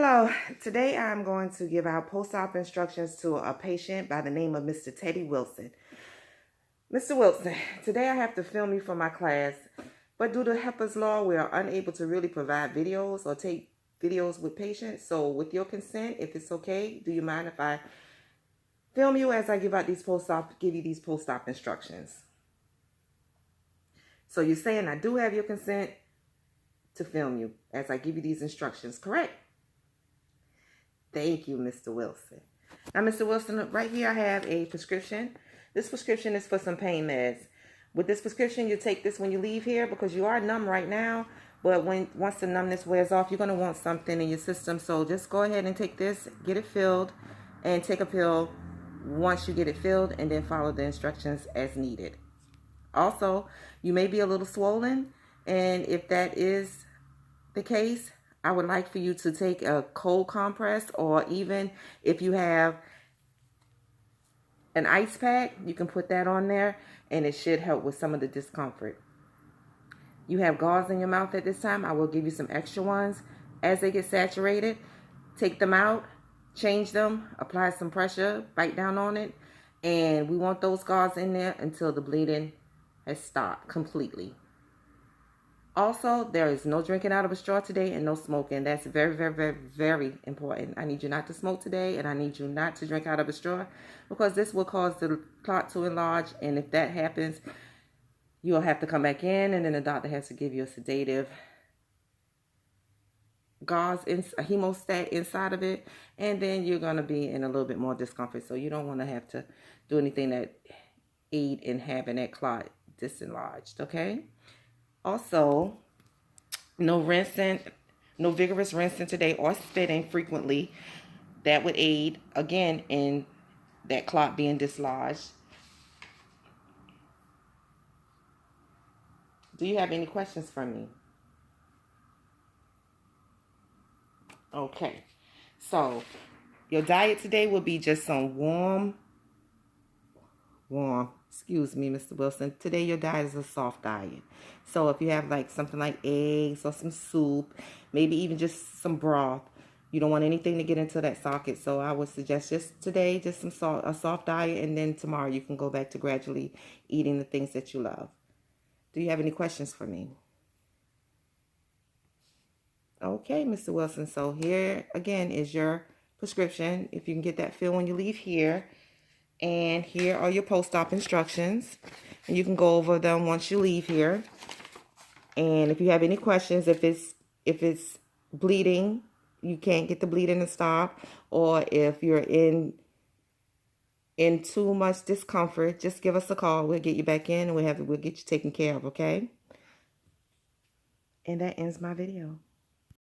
Hello, today I'm going to give out post-op instructions to a patient by the name of Mr. Teddy Wilson. Mr. Wilson, today I have to film you for my class, but due to HIPAA's law, we are unable to really provide videos or take videos with patients. So with your consent, if it's okay, do you mind if I film you as I give you these post-op instructions? So you're saying I do have your consent to film you as I give you these instructions, correct? Thank you, Mr. Wilson. Now, Mr. Wilson, right here I have a prescription. This prescription is for some pain meds. With this prescription, you take this when you leave here because you are numb right now. But once the numbness wears off, you're going to want something in your system. So just go ahead and take this, get it filled, and take a pill once you get it filled, and then follow the instructions as needed. Also, you may be a little swollen, and if that is the case, I would like for you to take a cold compress, or even if you have an ice pack, you can put that on there and it should help with some of the discomfort. You have gauze in your mouth at this time. I will give you some extra ones. As they get saturated, take them out, change them, apply some pressure, bite down on it, and we want those gauze in there until the bleeding has stopped completely. Also, there is no drinking out of a straw today and no smoking. That's very, very, very, very important. I need you not to smoke today, and I need you not to drink out of a straw because this will cause the clot to enlarge, and if that happens, you'll have to come back in, and then the doctor has to give you a sedative gauze, a hemostat inside of it, and then you're going to be in a little bit more discomfort. So you don't want to have to do anything that aid in having that clot disenlarged, okay? Also, no vigorous rinsing today or spitting frequently. That would aid, again, in that clot being dislodged. Do you have any questions for me? Okay. So, your diet today will be just some warm, excuse me, Mr. Wilson. Today your diet is a soft diet. So if you have like something like eggs or some soup, maybe even just some broth, you don't want anything to get into that socket. So I would suggest just today, just a soft diet, and then tomorrow you can go back to gradually eating the things that you love. Do you have any questions for me? Okay, Mr. Wilson. So here again is your prescription. If you can get that filled when you leave here. And here are your post-op instructions. And you can go over them once you leave here. And if you have any questions, if it's bleeding, you can't get the bleeding to stop, or if you're in too much discomfort, just give us a call. We'll get you back in, and we'll get you taken care of, okay? And that ends my video.